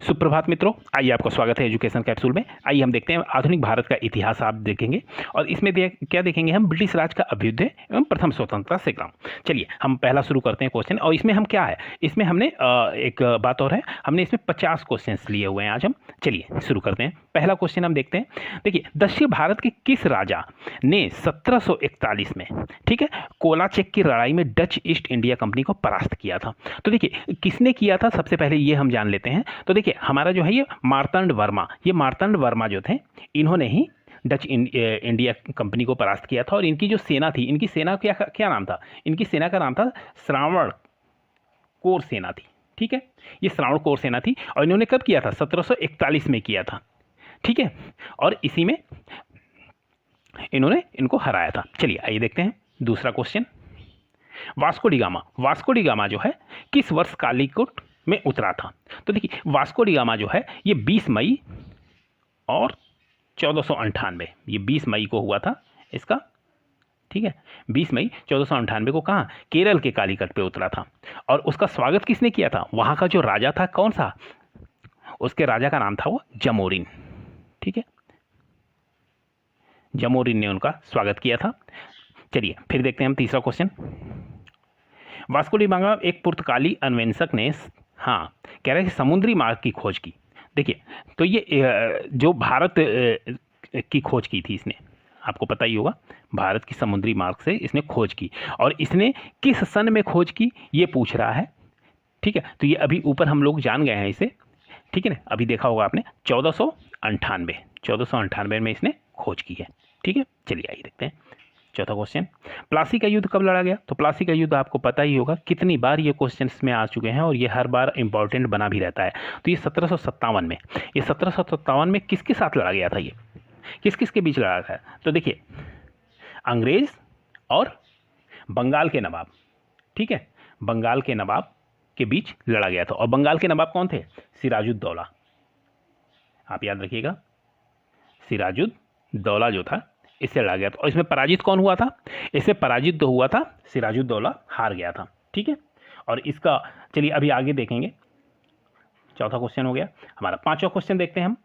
सुप्रभात मित्रों, आइए आपका स्वागत है एजुकेशन कैप्सूल में। आइए हम देखते हैं आधुनिक भारत का इतिहास आप देखेंगे और इसमें क्या देखेंगे हम, ब्रिटिश राज का अभ्युदय एवं प्रथम स्वतंत्रता संग्राम। चलिए हम पहला शुरू करते हैं क्वेश्चन। और इसमें हम क्या है, इसमें हमने एक बात और है, हमने इसमें 50 क्वेश्चन लिए हुए हैं आज हम। चलिए शुरू करते हैं। पहला क्वेश्चन हम देखते हैं। देखिए, दक्षिण भारत के किस राजा ने 1741 में, ठीक है, कोलाचेक की लड़ाई में डच ईस्ट इंडिया कंपनी को परास्त किया था? तो देखिए किसने किया था, सबसे पहले ये हम जान लेते हैं। तो देखिए हमारा जो है ये मार्तंड वर्मा जो थे, इन्होंने ही डच इंडिया कंपनी को परास्त किया था। और इनकी जो सेना थी, इनकी सेना क्या नाम था, इनकी सेना का नाम था श्रावण कोर सेना थी। ठीक है, ये श्रावण कोर सेना थी और इन्होंने कब किया था, 1741 में किया था। ठीक है, और इसी में इन्होंने इनको हराया था। चलिए आइए देखते हैं दूसरा क्वेश्चन। वास्को डी गामा जो है किस वर्ष कालीकोट में उतरा था? तो देखिए वास्को डी गामा जो है ये 20 मई और 1498, ये 20 मई को हुआ था इसका। ठीक है, 20 मई 1498 को कहाँ, केरल के कालीकट पे उतरा था। और उसका स्वागत किसने किया था? वहाँ का जो राजा था, कौन सा, उसके राजा का नाम था वो जमोरिन। ठीक है, जमोरिन ने उनका स्वागत किया था। चलिए फिर देखते हैं हम तीसरा क्वेश्चन। वास्को डी गामा एक पुर्तगाली अन्वेषक ने, हाँ, कह रहे हैं समुद्री मार्ग की खोज की। देखिए तो ये जो भारत की खोज की थी इसने, आपको पता ही होगा, भारत की समुद्री मार्ग से इसने खोज की। और इसने किस सन में खोज की, ये पूछ रहा है। ठीक है, तो ये अभी ऊपर हम लोग जान गए हैं इसे। ठीक है ना, अभी देखा होगा आपने 1498 में इसने खोज की है। ठीक है, चलिए आइए देखते हैं चौथा क्वेश्चन। प्लासी का युद्ध कब लड़ा गया? तो प्लासी का युद्ध आपको पता ही होगा, कितनी बार ये क्वेश्चंस में आ चुके हैं और ये हर बार इंपॉर्टेंट बना भी रहता है। तो ये 1757 में, ये 1757 में किसके साथ लड़ा गया था, ये किस किस के बीच लड़ा था? तो देखिए अंग्रेज और बंगाल के नवाब। ठीक है, बंगाल के नवाब के बीच लड़ा गया था। और बंगाल के नवाब कौन थे? सिराजुद्दौला, आप याद रखिएगा, सिराजुद्दौला जो था, इससे लड़ा गया था। और इसमें पराजित कौन हुआ था? इससे पराजित जो हुआ था, सिराजुद्दौला हार गया था। ठीक है, और इसका चलिए अभी आगे देखेंगे। चौथा क्वेश्चन हो गया हमारा। पांचवा क्वेश्चन देखते हैं हम।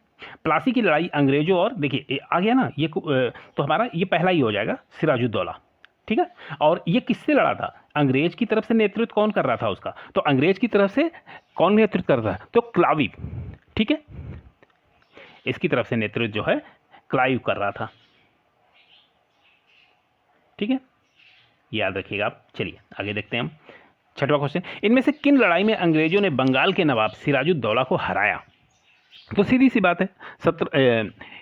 प्लासी की लड़ाई अंग्रेजों और, देखिए आ गया ना ये, तो हमारा ये पहला ही हो जाएगा, सिराजुद्दौला। ठीक है, और ये किससे लड़ा था? अंग्रेज की तरफ से नेतृत्व कौन कर रहा था उसका? तो अंग्रेज की तरफ से कौन नेतृत्व कर रहा था? तो क्लाइव। ठीक है, इसकी तरफ से नेतृत्व जो है क्लाइव कर रहा था। ठीक है, याद रखिएगा आप। चलिए आगे देखते हैं हम छठवां क्वेश्चन। इनमें से किन लड़ाई में अंग्रेजों ने बंगाल के नवाब सिराजुद्दौला को हराया? तो सीधी सी बात है,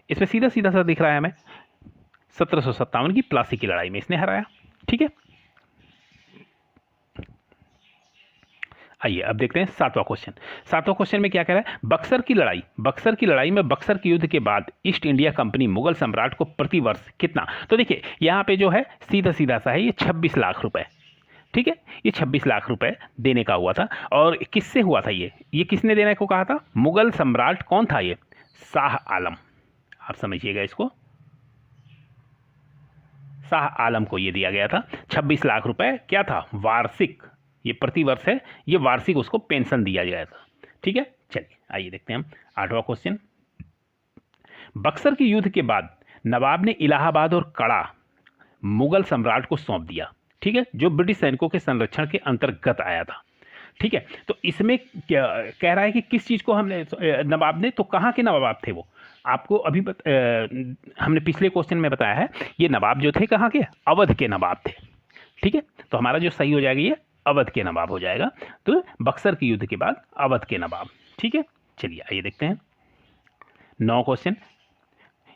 इसमें सीधा सीधा सा दिख रहा है हमें, 1757 की प्लासी की लड़ाई में इसने हराया। ठीक है, आइए अब देखते हैं सातवां क्वेश्चन। सातवां क्वेश्चन में क्या कह रहा है? बक्सर की लड़ाई में, बक्सर के युद्ध के बाद ईस्ट इंडिया कंपनी मुगल सम्राट को प्रतिवर्ष कितना? तो देखिए यहाँ पे जो है सीधा सीधा सा है, ये 26 लाख रुपए। ठीक है, ये 26 लाख रुपए देने का हुआ था। और किससे हुआ था ये किसने देने को कहा था? मुगल सम्राट कौन था ये? शाह आलम, आप समझिएगा इसको, शाह आलम को ये दिया गया था 26 लाख रुपए। क्या था? वार्षिक, ये प्रतिवर्ष है, ये वार्षिक उसको पेंशन दिया गया था। ठीक है, चलिए आइए देखते हैं हम आठवां क्वेश्चन। बक्सर के युद्ध के बाद नवाब ने इलाहाबाद और कड़ा मुगल सम्राट को सौंप दिया। ठीक है, जो ब्रिटिश सैनिकों के संरक्षण के अंतर्गत आया था। ठीक है, तो इसमें क्या कह रहा है कि किस चीज़ को हमने, नवाब ने, तो कहाँ के नवाब थे वो? आपको अभी हमने पिछले क्वेश्चन में बताया है, ये नवाब जो थे कहाँ के? अवध के नवाब थे। ठीक है, तो हमारा जो सही हो जाएगा ये अवध के नवाब हो जाएगा। तो बक्सर के युद्ध के बाद अवध के नवाब। ठीक है, चलिए आइए देखते हैं 9 क्वेश्चन।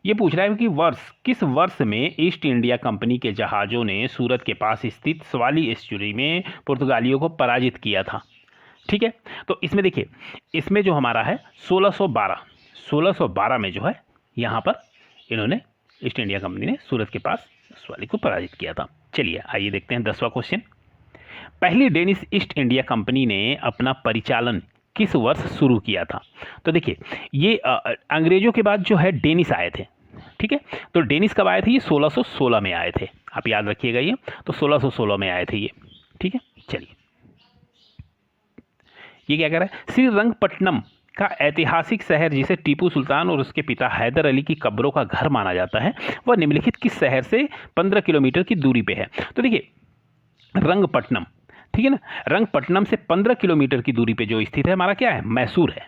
ये पूछ रहा है कि किस वर्ष में ईस्ट इंडिया कंपनी के जहाज़ों ने सूरत के पास स्थित सवाली एस्चुरी में पुर्तगालियों को पराजित किया था? ठीक है, तो इसमें देखिए, इसमें जो हमारा है 1612 में जो है यहाँ पर इन्होंने, ईस्ट इंडिया कंपनी ने सूरत के पास सवाली को पराजित किया था। चलिए आइए देखते हैं 10वां क्वेश्चन। पहली डेनिश ईस्ट इंडिया कंपनी ने अपना परिचालन किस वर्ष शुरू किया था? तो देखिए ये अंग्रेजों के बाद जो है डेनिश आए थे। ठीक है, तो डेनिश कब आए थे? ये 1616 में आए थे, आप याद रखिएगा ये, तो 1616 में आए थे ये। ठीक है, चलिए ये क्या कह रहा है? श्रीरंगपट्टनम का ऐतिहासिक शहर जिसे टीपू सुल्तान और उसके पिता हैदर अली की कब्रों का घर माना जाता है वह निम्नलिखित किस शहर से 15 किलोमीटर की दूरी पे है? तो देखिए रंगपट्टनम, ठीक है ना, रंगपट्टनम से 15 किलोमीटर की दूरी पे जो स्थित है हमारा क्या है, मैसूर है।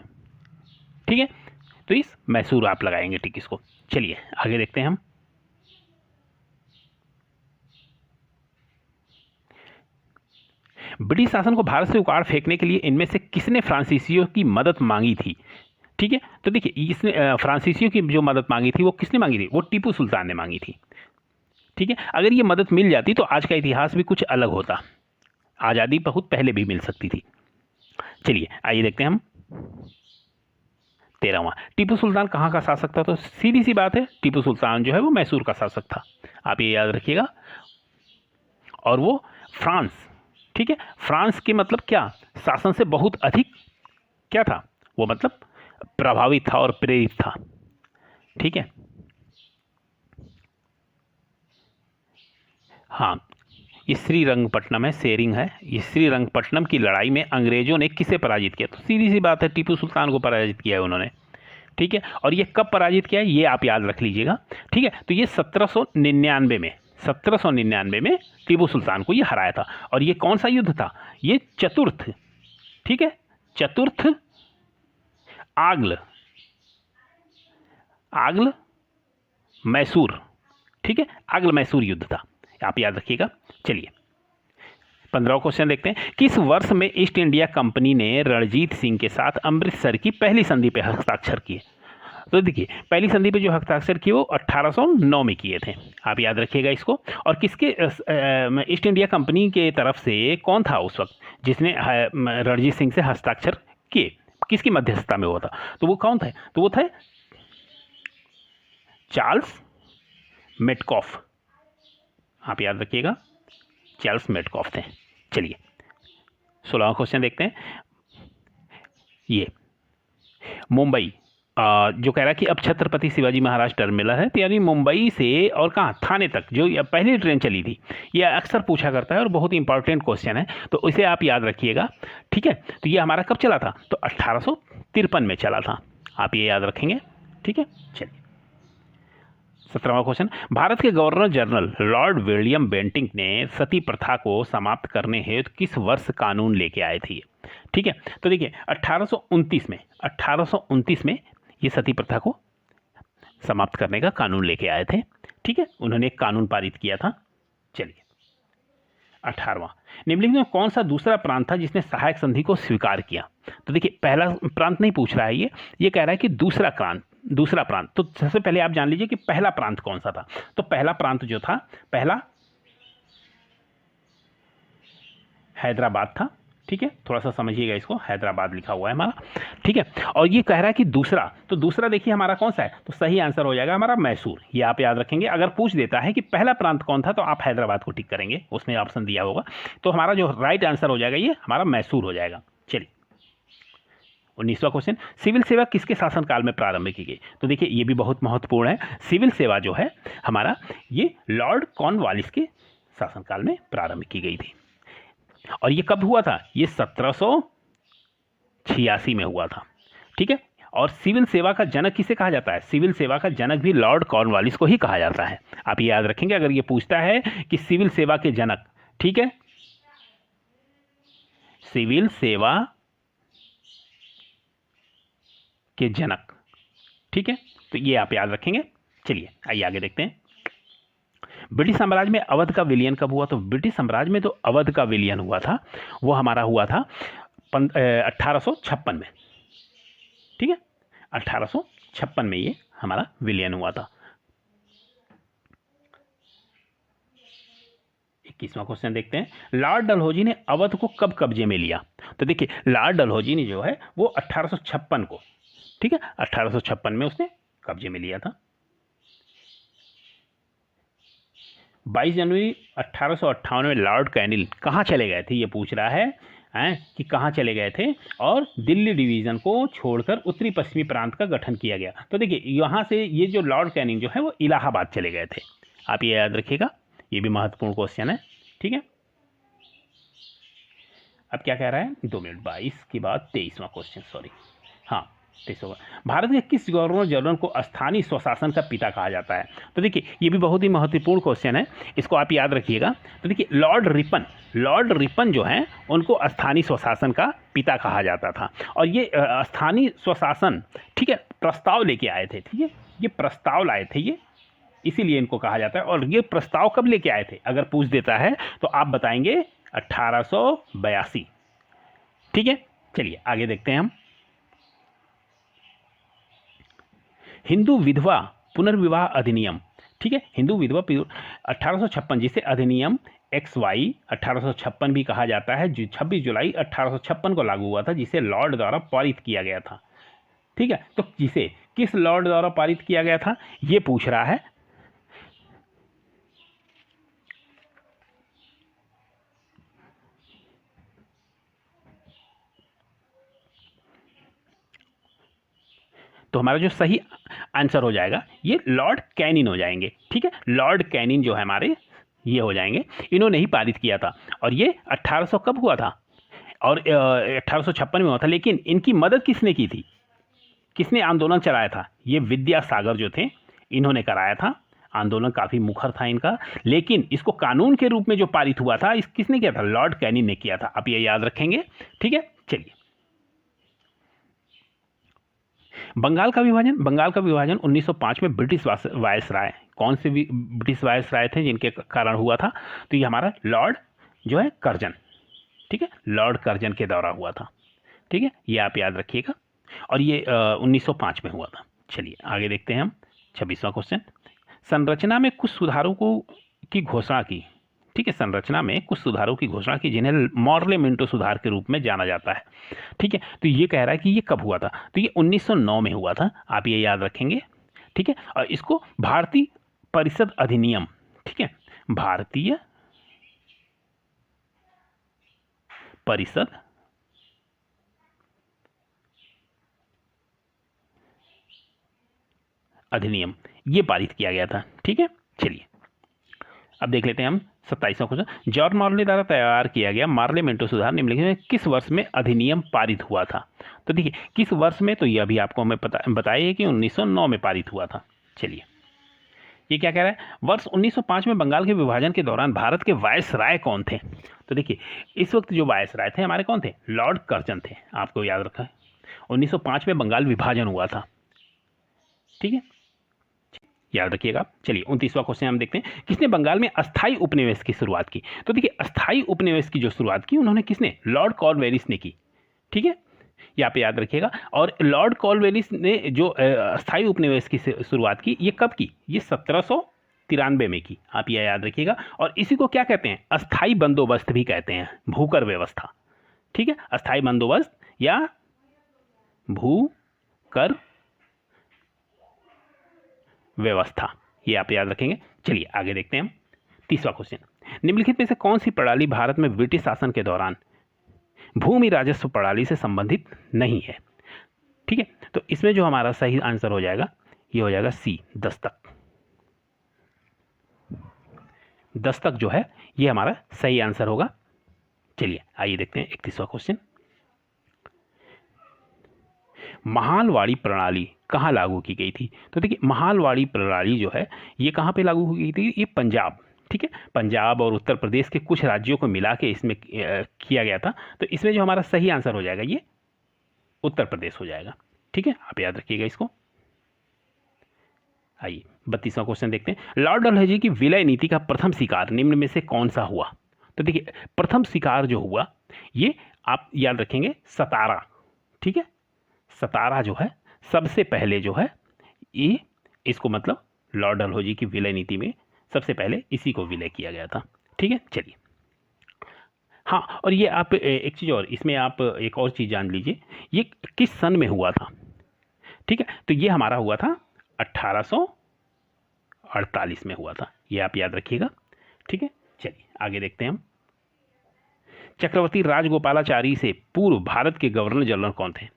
ठीक है, तो इस मैसूर आप लगाएंगे टिक इसको। चलिए आगे देखते हैं हम। ब्रिटिश शासन को भारत से उखाड़ फेंकने के लिए इनमें से किसने फ्रांसीसियों की मदद मांगी थी? ठीक है, तो देखिए इसने फ्रांसीसियों की जो मदद मांगी थी वो किसने मांगी थी? वो टीपू सुल्तान ने मांगी थी। ठीक है, अगर ये मदद मिल जाती तो आज का इतिहास भी कुछ अलग होता, आज़ादी बहुत पहले भी मिल सकती थी। चलिए आइए देखते हैं हम। 13वां, टीपू सुल्तान कहाँ का शासक था? तो सीधी सी बात है, टीपू सुल्तान जो है वो मैसूर का शासक था, आप ये याद रखिएगा। और वो फ्रांस, ठीक है, फ्रांस के मतलब क्या, शासन से बहुत अधिक क्या था वो, मतलब प्रभावित था और प्रेरित था। ठीक है, हाँ, ये श्रीरंगपट्टनम है, शेरिंग है। ये श्रीरंगपट्टनम की लड़ाई में अंग्रेजों ने किसे पराजित किया? तो सीधी सी बात है, टीपू सुल्तान को पराजित किया है उन्होंने। ठीक है, और ये कब पराजित किया है ये आप याद रख लीजिएगा। ठीक है, तो ये 1799 में टीपू सुल्तान को ये हराया था। और ये कौन सा युद्ध था? ये चतुर्थ, ठीक है, चतुर्थ आग्ल आग्ल मैसूर, ठीक है, आग्ल मैसूर युद्ध था, आप याद रखिएगा। चलिए 15वां क्वेश्चन देखते हैं। किस वर्ष में ईस्ट इंडिया कंपनी ने रणजीत सिंह के साथ अमृतसर की पहली संधि पे हस्ताक्षर किए? तो देखिए पहली संधि पे जो हस्ताक्षर किए वो 1809 में किए थे, आप याद रखिएगा इसको। और किसके ईस्ट इंडिया कंपनी के तरफ से कौन था उस वक्त जिसने रणजीत सिंह से हस्ताक्षर किए, किसकी मध्यस्थता में हुआ था? तो वो कौन था? तो वो थे चार्ल्स मेटकॉफ, आप याद रखिएगा, चार्ल्स मेटकॉफ थे। चलिए 16वां क्वेश्चन देखते हैं। ये मुंबई जो कह रहा है कि अब छत्रपति शिवाजी महाराज टर्मिनल है, तो यानी मुंबई से और कहाँ, थाने तक जो पहली ट्रेन चली थी, ये अक्सर पूछा करता है और बहुत ही इंपॉर्टेंट क्वेश्चन है, तो इसे आप याद रखिएगा। ठीक है, तो ये हमारा कब चला था? तो 1853 में चला था, आप ये याद रखेंगे। ठीक है, चलिए 17वां क्वेश्चन। भारत के governor general Lord William Bentinck ने सती प्रथा को समाप्त करने हेतु किस वर्ष कानून लेके आए थे? ठीक है, तो देखिए 1829 में ये सती प्रथा को समाप्त करने का कानून लेके आए थे। ठीक है, उन्होंने एक कानून पारित किया था। चलिए 18वां, निम्नलिखित में कौन सा दूसरा प्रांत था जिसने सहायक संधि को स्वीकार किया? तो देखिए पहला प्रांत नहीं पूछ रहा है, ये कह रहा है कि दूसरा प्रांत। तो सबसे पहले आप जान लीजिए कि पहला प्रांत कौन सा था। तो पहला प्रांत जो था, पहला हैदराबाद था। ठीक है, थोड़ा सा समझिएगा इसको, हैदराबाद लिखा हुआ है हमारा। ठीक है, और ये कह रहा है कि दूसरा, तो दूसरा देखिए हमारा कौन सा है? तो सही आंसर हो जाएगा हमारा मैसूर, ये आप याद रखेंगे। अगर पूछ देता है कि पहला प्रांत कौन था तो आप हैदराबाद को टिक करेंगे, उसने ऑप्शन दिया होगा, तो हमारा जो राइट आंसर हो जाएगा ये हमारा मैसूर हो जाएगा। चलिए 19वां क्वेश्चन, सिविल सेवा किसके शासनकाल में प्रारंभ की गई? तो देखिए ये भी बहुत महत्वपूर्ण है। सिविल सेवा जो है हमारा ये लॉर्ड कॉर्नवालिस के शासनकाल में प्रारंभ की गई थी। और ये कब हुआ था? ये 1786 में हुआ था। ठीक है, और सिविल सेवा का जनक किसे कहा जाता है? सिविल सेवा का जनक भी लॉर्ड कॉर्नवालिस को ही कहा जाता है, आप ये याद रखेंगे। अगर ये पूछता है कि सिविल सेवा के जनक, ठीक है, सिविल सेवा के जनक, ठीक है, तो ये आप याद रखेंगे। चलिए आइए आगे देखते हैं। ब्रिटिश साम्राज्य में अवध का विलयन कब हुआ? तो ब्रिटिश साम्राज्य में तो अवध का विलयन हुआ था वो हमारा हुआ था 1856 में। ठीक है, 1856 में ये हमारा विलयन हुआ था। 21वां क्वेश्चन देखते हैं। लॉर्ड डलहौजी ने अवध को कब कब्जे में लिया? तो देखिए लॉर्ड डलहौजी ने जो है वो 1856 को, ठीक है, 1856 में उसने कब्जे में लिया था। 22 जनवरी 1858 में लॉर्ड कैनिल कहाँ चले गए थे? ये पूछ रहा है कि कहाँ चले गए थे, और दिल्ली डिवीज़न को छोड़कर उत्तरी पश्चिमी प्रांत का गठन किया गया। तो देखिए यहाँ से ये जो लॉर्ड कैनिल जो है वो इलाहाबाद चले गए थे, आप ये याद रखिएगा, ये भी महत्वपूर्ण क्वेश्चन है। ठीक है, अब क्या कह रहा है? 2 मिनट 22 के बाद 23वां क्वेश्चन, सॉरी, हाँ भारत के किस गवर्नर जनरल को स्थानीय स्वशासन का पिता कहा जाता है? तो देखिए ये भी बहुत ही महत्वपूर्ण क्वेश्चन है, इसको आप याद रखिएगा। तो देखिए लॉर्ड रिपन जो हैं उनको स्थानीय स्वशासन का पिता कहा जाता था। और ये स्थानीय स्वशासन, ठीक है, प्रस्ताव लेके आए थे, ठीक है, ये प्रस्ताव लाए थे ये, इसीलिए इनको कहा जाता है। और ये प्रस्ताव कब लेके आए थे अगर पूछ देता है तो आप बताएंगे 1882, ठीक है। चलिए आगे देखते हैं हम। हिंदू विधवा पुनर्विवाह अधिनियम, ठीक है, हिंदू विधवा 1856, जिसे अधिनियम XY 1856 भी कहा जाता है, जो 26 जुलाई 1856 को लागू हुआ था, जिसे लॉर्ड द्वारा पारित किया गया था, ठीक है। तो जिसे किस लॉर्ड द्वारा पारित किया गया था ये पूछ रहा है। तो हमारा जो सही आंसर हो जाएगा ये लॉर्ड कैनिन हो जाएंगे, ठीक है। लॉर्ड कैनिन जो है हमारे ये हो जाएंगे, इन्होंने ही पारित किया था। और ये 1800 कब हुआ था? और 1856 में हुआ था। लेकिन इनकी मदद किसने की थी, किसने आंदोलन चलाया था? ये विद्यासागर जो थे इन्होंने कराया था। आंदोलन काफ़ी मुखर था इनका, लेकिन इसको कानून के रूप में जो पारित हुआ था इस किसने किया था? लॉर्ड कैनिन ने किया था। आप ये याद रखेंगे, ठीक है। चलिए, बंगाल का विभाजन 1905 में ब्रिटिश वायसराय, कौन से ब्रिटिश वायसराय थे जिनके कारण हुआ था? तो ये हमारा लॉर्ड जो है कर्जन, ठीक है, लॉर्ड कर्जन के द्वारा हुआ था, ठीक है, ये आप याद रखिएगा। और ये 1905 में हुआ था। चलिए आगे देखते हैं हम 26वां क्वेश्चन। संरचना में कुछ सुधारों की घोषणा की, ठीक है, संरचना में कुछ सुधारों की घोषणा की जिन्हें मॉर्ले मिंटो सुधार के रूप में जाना जाता है, ठीक है। तो ये कह रहा है कि ये कब हुआ था? तो ये 1909 में हुआ था, आप ये याद रखेंगे, ठीक है। और इसको भारतीय परिषद अधिनियम, ठीक है, भारतीय परिषद अधिनियम ये पारित किया गया था, ठीक है। चलिए अब देख लेते हैं हम 27वां क्वेश्चन। जॉर्ज मार्ले द्वारा तैयार किया गया मार्ले मिंटो सुधार निम्नलिखित में किस वर्ष में अधिनियम पारित हुआ था? तो देखिए किस वर्ष में, तो ये अभी आपको हमें बताइए कि 1909 में पारित हुआ था। चलिए ये क्या कह रहा है? वर्ष 1905 में बंगाल के विभाजन के दौरान भारत के वायसराय कौन थे? तो देखिए इस वक्त जो वायसराय थे हमारे कौन थे? लॉर्ड कर्जन थे, आपको याद रखा है। 1905 में बंगाल विभाजन हुआ था, ठीक है, याद रखिएगा। चलिए 29वां क्वेश्चन हम देखते हैं। किसने बंगाल में अस्थायी उपनिवेश की शुरुआत की? तो देखिए अस्थायी उपनिवेश की जो शुरुआत की उन्होंने किसने? लॉर्ड कॉर्नवालिस ने की, ठीक है, यहाँ पे याद रखिएगा। और लॉर्ड कॉर्नवालिस ने जो अस्थायी उपनिवेश की शुरुआत की, ये कब की? ये 1793 में की, आप यह याद रखिएगा। और इसी को क्या कहते हैं? अस्थायी बंदोबस्त भी कहते हैं, भूकर व्यवस्था, ठीक है, अस्थायी बंदोबस्त या भूकर व्यवस्था, ये आप याद रखेंगे। चलिए आगे देखते हैं हम 30वां क्वेश्चन। निम्नलिखित में से कौन सी प्रणाली भारत में ब्रिटिश शासन के दौरान भूमि राजस्व प्रणाली से संबंधित नहीं है? ठीक है, तो इसमें जो हमारा सही आंसर हो जाएगा ये हो जाएगा सी, दस्तक। दस्तक जो है ये हमारा सही आंसर होगा। चलिए आइए देखते हैं 31वां क्वेश्चन। महालवाड़ी प्रणाली कहाँ लागू की गई थी? तो देखिए महालवाड़ी प्रणाली जो है ये कहाँ पे लागू की गई थी? ये पंजाब, ठीक है, पंजाब और उत्तर प्रदेश के कुछ राज्यों को मिला के इसमें किया गया था। तो इसमें जो हमारा सही आंसर हो जाएगा ये उत्तर प्रदेश हो जाएगा, ठीक है, आप याद रखिएगा इसको। आइए 32वां क्वेश्चन देखते हैं। लॉर्ड डलहौजी की विलय नीति का प्रथम शिकार निम्न में से कौन सा हुआ? तो देखिए प्रथम शिकार जो हुआ ये आप याद रखेंगे सतारा, ठीक है, सतारा जो है सबसे पहले जो है ये इसको मतलब लॉर्ड डलहौजी की विलय नीति में सबसे पहले इसी को विलय किया गया था, ठीक है। चलिए हाँ, और ये आप एक चीज़ और इसमें आप एक और चीज़ जान लीजिए, ये किस सन में हुआ था, ठीक है, तो ये हमारा हुआ था 1848 में हुआ था, ये आप याद रखिएगा, ठीक है। चलिए आगे देखते हैं हम। चक्रवर्ती राजगोपालाचारी से पूर्व भारत के गवर्नर जनरल कौन थे?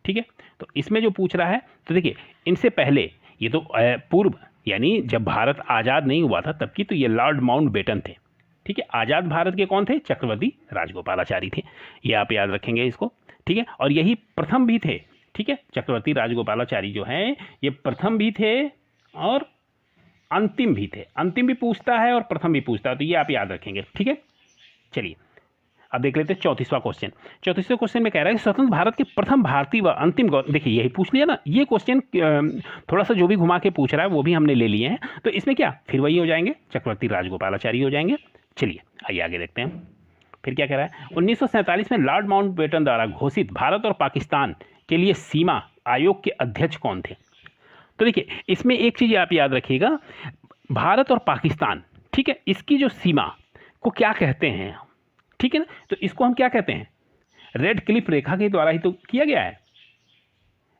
ठीक है, तो इसमें जो पूछ रहा है तो देखिए इनसे पहले ये तो पूर्व यानी जब भारत आज़ाद नहीं हुआ था तब की, तो ये लॉर्ड माउंटबेटन थे, ठीक है। आज़ाद भारत के कौन थे? चक्रवर्ती राजगोपालाचारी थे, ये आप याद रखेंगे इसको, ठीक है। और यही प्रथम भी थे ठीक है, चक्रवर्ती राजगोपालाचारी जो हैं ये प्रथम भी थे और अंतिम भी थे। अंतिम भी पूछता है और प्रथम भी पूछता है, तो ये आप याद रखेंगे। ठीक है, चलिए अब देख लेते हैं 34वां क्वेश्चन। 34वें क्वेश्चन में कह रहा है कि स्वतंत्र भारत के प्रथम भारतीय व अंतिम देखिए यही पूछ लिया ना, ये क्वेश्चन थोड़ा सा जो भी घुमा के पूछ रहा है वो भी हमने ले लिए हैं, तो इसमें क्या फिर वही हो जाएंगे, चक्रवर्ती राजगोपालाचारी हो जाएंगे। चलिए आइए आगे देखते हैं। फिर क्या कह रहा है, 1947 में लॉर्ड माउंटबेटन द्वारा घोषित भारत और पाकिस्तान के लिए सीमा आयोग के अध्यक्ष कौन थे? तो देखिए इसमें एक चीज़ आप याद रखिएगा, भारत और पाकिस्तान, ठीक है, इसकी जो सीमा को क्या कहते हैं, ठीक है ना, तो इसको हम क्या कहते हैं, रेड क्लिफ रेखा के द्वारा ही तो किया गया है,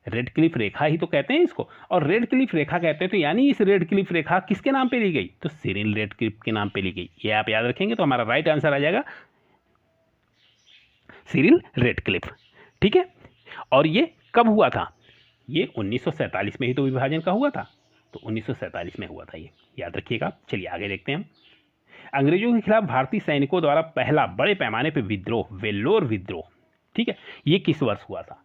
रेड क्लिफ रेखा ही तो कहते हैं इसको, और रेड क्लिफ रेखा कहते हैं, तो यानी इस रेड क्लिफ रेखा किसके नाम पे ली गई, तो सिरिल रेड क्लिफ के नाम पे ली गई। ये आप याद रखेंगे तो हमारा राइट आंसर आ जाएगा सिरिल रेड क्लिफ। ठीक है, और ये कब हुआ था, ये 1947 में ही तो विभाजन का हुआ था, तो 1947 में हुआ था, ये याद रखिएगा। चलिए आगे देखते हैं। अंग्रेजों के खिलाफ भारतीय सैनिकों द्वारा पहला बड़े पैमाने पर विद्रोह, वेल्लोर विद्रोह, ठीक है, ये किस वर्ष हुआ था?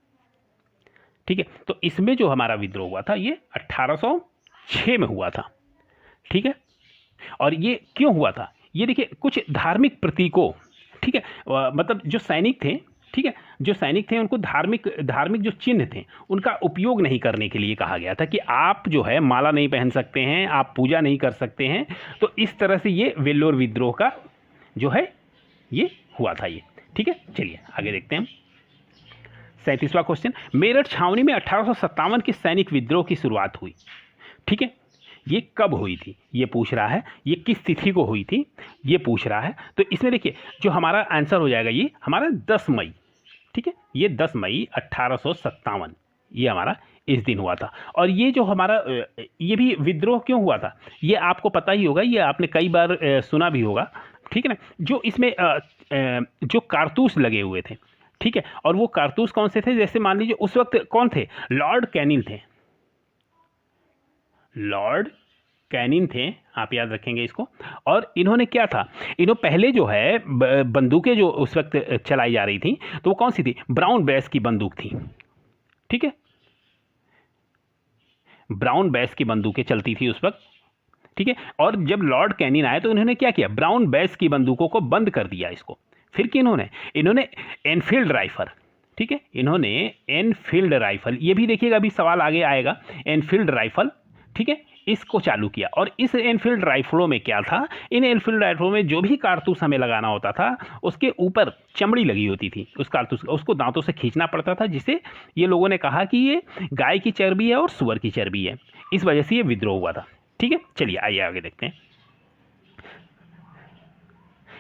ठीक है, तो इसमें जो हमारा विद्रोह हुआ था ये 1806 में हुआ था। ठीक है, और ये क्यों हुआ था, ये देखिए कुछ धार्मिक प्रतीकों, ठीक है, मतलब जो सैनिक थे, ठीक है, जो सैनिक थे उनको धार्मिक जो चिन्ह थे उनका उपयोग नहीं करने के लिए कहा गया था कि आप जो है माला नहीं पहन सकते हैं, आप पूजा नहीं कर सकते हैं, तो इस तरह से ये वेल्लोर विद्रोह का जो है ये हुआ था ये। ठीक है, चलिए आगे देखते हैं। 37वां क्वेश्चन, मेरठ छावनी में 1857 के सैनिक विद्रोह की शुरुआत हुई। ठीक है, ये कब हुई थी ये पूछ रहा है, ये किस तिथि को हुई थी ये पूछ रहा है, तो इसमें देखिए जो हमारा आंसर हो जाएगा ये हमारा 10 मई। ठीक है, ये 10 मई 1857 ये हमारा इस दिन हुआ था। और ये जो हमारा ये भी विद्रोह क्यों हुआ था ये आपको पता ही होगा, ये आपने कई बार सुना भी होगा। ठीक है ना, जो इसमें जो कारतूस लगे हुए थे, ठीक है, और वो कारतूस कौन से थे, जैसे मान लीजिए उस वक्त कौन थे, लॉर्ड कैनिंग थे, लॉर्ड कैनिंग थे, आप याद रखेंगे इसको। और इन्होंने क्या था, इन्होंने पहले जो है बंदूकें जो उस वक्त चलाई जा रही थी तो वो कौन सी थी, ब्राउन बेस की बंदूक थी। ठीक है, ब्राउन बेस की बंदूकें चलती थी उस वक्त। ठीक है, और जब लॉर्ड कैनिंग आए तो उन्होंने क्या किया, ब्राउन बेस की बंदूकों को बंद कर दिया इसको। फिर कि इन्होंने एनफील्ड राइफल, ठीक है, इन्होंने एनफील्ड राइफल, ये भी देखिएगा अभी सवाल आगे आएगा, एनफील्ड राइफल, ठीक है, इसको चालू किया। और इस एनफील्ड राइफलों में क्या था, इन एनफील्ड राइफलों में जो भी कारतूस हमें लगाना होता था उसके ऊपर चमड़ी लगी होती थी, उस कारतूस उसको दांतों से खींचना पड़ता था, जिसे ये लोगों ने कहा कि ये गाय की चर्बी है और सुअर की चर्बी है, इस वजह से ये विद्रोह हुआ था। ठीक है, चलिए आइए आगे देखते हैं।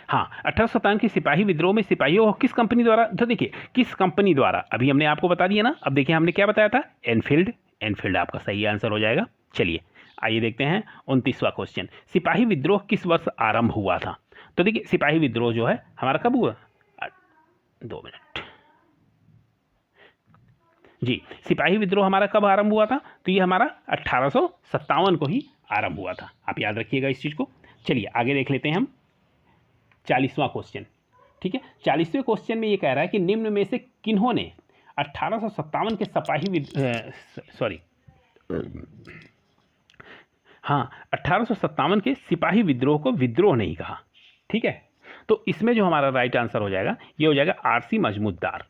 हाँ, 1857 के सिपाही विद्रोह में सिपाहियों किस कंपनी द्वारा, तो देखिए किस कंपनी द्वारा अभी हमने आपको बता दिया ना, अब देखिए हमने क्या बताया था, एनफील्ड, एनफील्ड आपका सही आंसर हो जाएगा। चलिए आइए देखते हैं 29वां क्वेश्चन, सिपाही विद्रोह किस वर्ष आरंभ हुआ था? तो देखिए सिपाही विद्रोह जो है हमारा कब हुआ, 2 मिनट जी, सिपाही विद्रोह हमारा कब आरंभ हुआ था, तो ये हमारा 1857 को ही आरंभ हुआ था, आप याद रखिएगा इस चीज़ को। चलिए आगे देख लेते हैं हम 40वां क्वेश्चन। ठीक है, 40वें क्वेश्चन में ये कह रहा है कि निम्न में से किन्होंने 1857 के सिपाही 1857 के सिपाही विद्रोह को विद्रोह नहीं कहा। ठीक है, तो इसमें जो हमारा राइट आंसर हो जाएगा ये हो जाएगा आरसी मजमूदार,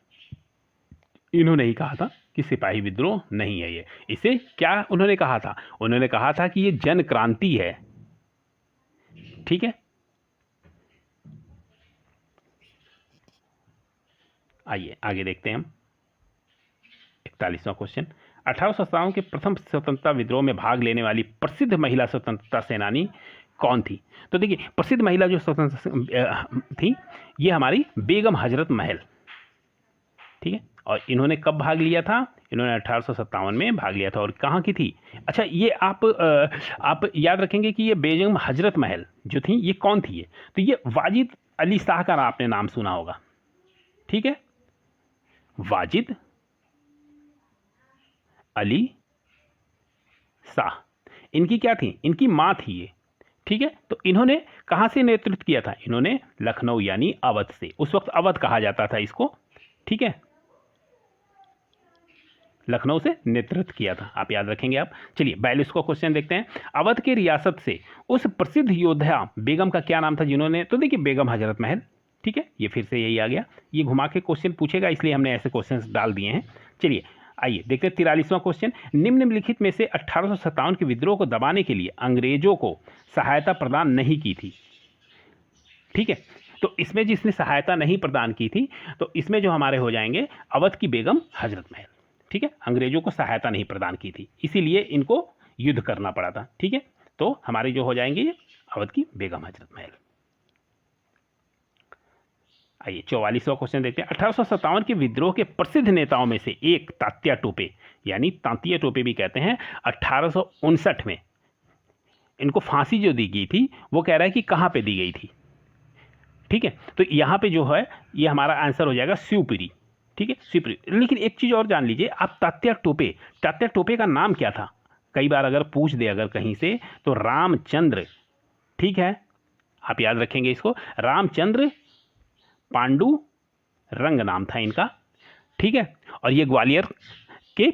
इन्होंने ही कहा था कि सिपाही विद्रोह नहीं है ये। इसे क्या उन्होंने कहा था, उन्होंने कहा था कि ये जन क्रांति है। ठीक है, आइए आगे देखते हैं हम 41वां क्वेश्चन, 1857 के प्रथम स्वतंत्रता विद्रोह में भाग लेने वाली प्रसिद्ध महिला स्वतंत्रता सेनानी कौन थी? तो देखिए प्रसिद्ध महिला जो स्वतंत्र थी ये हमारी बेगम हजरत महल। ठीक है, और इन्होंने कब भाग लिया था, इन्होंने 1857 में भाग लिया था, और कहाँ की थी, अच्छा ये आप याद रखेंगे कि ये बेगम हजरत महल जो थी ये कौन थी, ये तो ये वाजिद अली शाह का आपने नाम सुना होगा। ठीक है, वाजिद अली शाह, इनकी क्या थी, इनकी माँ थी ये। ठीक है, तो इन्होंने कहाँ से नेतृत्व किया था, इन्होंने लखनऊ यानी अवध से, उस वक्त अवध कहा जाता था इसको। ठीक है, लखनऊ से नेतृत्व किया था, आप याद रखेंगे आप। चलिए 42वां क्वेश्चन देखते हैं। अवध की रियासत से उस प्रसिद्ध योद्धा बेगम का क्या नाम था जिन्होंने, तो देखिए बेगम हजरत महल, ठीक है, ये फिर से यही आ गया, ये घुमा के क्वेश्चन पूछेगा इसलिए हमने ऐसे क्वेश्चन डाल दिए हैं। चलिए आइए देखते हैं 43वां क्वेश्चन। निम्नलिखित में से 1857 के विद्रोह को दबाने के लिए अंग्रेजों को सहायता प्रदान नहीं की थी, ठीक है, तो इसमें जिसने सहायता नहीं प्रदान की थी तो इसमें जो हमारे हो जाएंगे अवध की बेगम हजरत महल, ठीक है, अंग्रेजों को सहायता नहीं प्रदान की थी इसीलिए इनको युद्ध करना पड़ा था, ठीक है, तो हमारे जो हो जाएंगे ये अवध की बेगम हजरत महल। आइए 44वां क्वेश्चन देखते हैं। 1857 के विद्रोह के प्रसिद्ध नेताओं में से एक तात्या टोपे, यानी तांतिया टोपे भी कहते हैं, 1859 में इनको फांसी जो दी गई थी वो कह रहा है कि कहाँ पे दी गई थी, ठीक है, तो यहाँ पे जो है ये हमारा आंसर हो जाएगा शिवपुरी, ठीक है, शिवपुरी। लेकिन एक चीज़ और जान लीजिए आप, तात्या टोपे का नाम क्या था, कई बार अगर पूछ दे अगर कहीं से तो रामचंद्र, ठीक है, आप याद रखेंगे इसको, रामचंद्र पांडु रंग नाम था इनका, ठीक है, और ये ग्वालियर के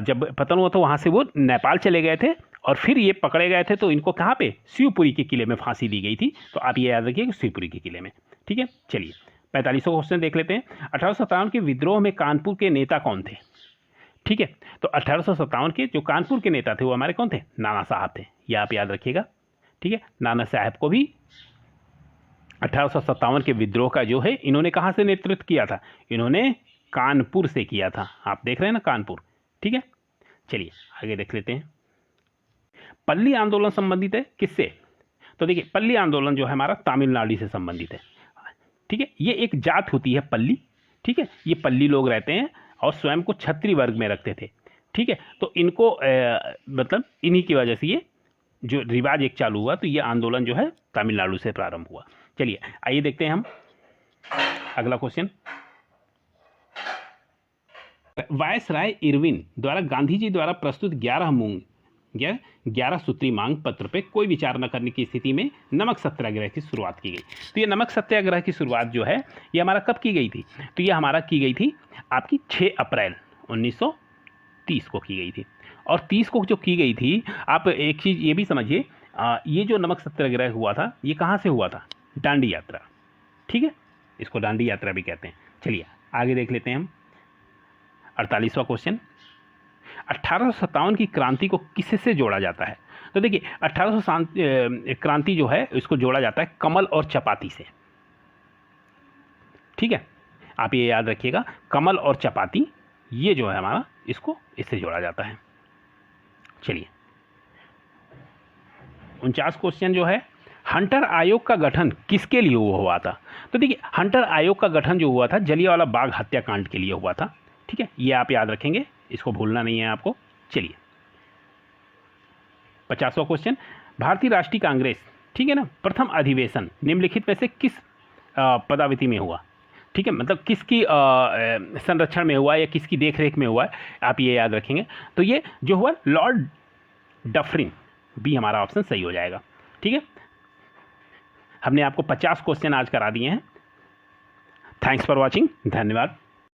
जब पतन हुआ तो वहाँ से वो नेपाल चले गए थे और फिर ये पकड़े गए थे तो इनको कहाँ पे, शिवपुरी के किले में फांसी दी गई थी, तो आप ये याद रखिए शिवपुरी के किले में, ठीक है। चलिए 45वां क्वेश्चन देख लेते हैं। 1857 के विद्रोह में कानपुर के नेता कौन थे, ठीक है, तो 1857 के जो कानपुर के नेता थे वो हमारे कौन थे, नाना साहब थे, ये आप याद रखिएगा, ठीक है। नाना साहब को भी 1857 के विद्रोह का जो है इन्होंने कहाँ से नेतृत्व किया था, इन्होंने कानपुर से किया था, आप देख रहे हैं ना कानपुर, ठीक है। चलिए आगे देख लेते हैं। पल्ली आंदोलन संबंधित है किससे, तो देखिए पल्ली आंदोलन जो है हमारा तमिलनाडु से संबंधित है, ठीक है, ये एक जात होती है पल्ली, ठीक है, ये पल्ली लोग रहते हैं और स्वयं को क्षत्रिय वर्ग में रखते थे, ठीक है, तो इनको मतलब इन्हीं की वजह से ये जो रिवाज एक चालू हुआ, तो ये आंदोलन जो है तमिलनाडु से प्रारंभ हुआ। चलिए आइए देखते हैं हम अगला क्वेश्चन। वायसराय इरविन द्वारा गांधी जी द्वारा प्रस्तुत 11 सूत्री मांग पत्र पे कोई विचार न करने की स्थिति में नमक सत्याग्रह की शुरुआत की गई। तो ये नमक सत्याग्रह की शुरुआत जो है ये हमारा कब की गई थी, तो ये हमारा की गई थी आपकी 6 अप्रैल 1930 को की गई थी। और 30 को जो की गई थी, आप एक चीज़ ये भी समझिए, ये जो नमक सत्याग्रह हुआ था ये कहाँ से हुआ था, डांडी यात्रा, ठीक है, इसको डांडी यात्रा भी कहते हैं। चलिए आगे देख लेते हैं हम 48वां क्वेश्चन। 1857 की क्रांति को किससे जोड़ा जाता है, तो देखिए 1800 क्रांति जो है इसको जोड़ा जाता है कमल और चपाती से, ठीक है, आप ये याद रखिएगा, कमल और चपाती ये जो है हमारा इसको इससे जोड़ा जाता है। चलिए 49 क्वेश्चन जो है, हंटर आयोग का गठन किसके लिए हुआ था, तो देखिए हंटर आयोग का गठन जो हुआ था जलियांवाला बाग हत्याकांड के लिए हुआ था, ठीक है, ये आप याद रखेंगे, इसको भूलना नहीं है आपको। चलिए 50वां क्वेश्चन। भारतीय राष्ट्रीय कांग्रेस, ठीक है ना, प्रथम अधिवेशन निम्नलिखित में से किस पदावधि में हुआ, ठीक है, मतलब किसकी संरक्षण में हुआ या किसकी देखरेख में हुआ है, आप ये याद रखेंगे, तो ये जो हुआ लॉर्ड डफरिन, बी हमारा ऑप्शन सही हो जाएगा, ठीक है। हमने आपको 50 क्वेश्चन आज करा दिए हैं। थैंक्स फॉर वॉचिंग, धन्यवाद।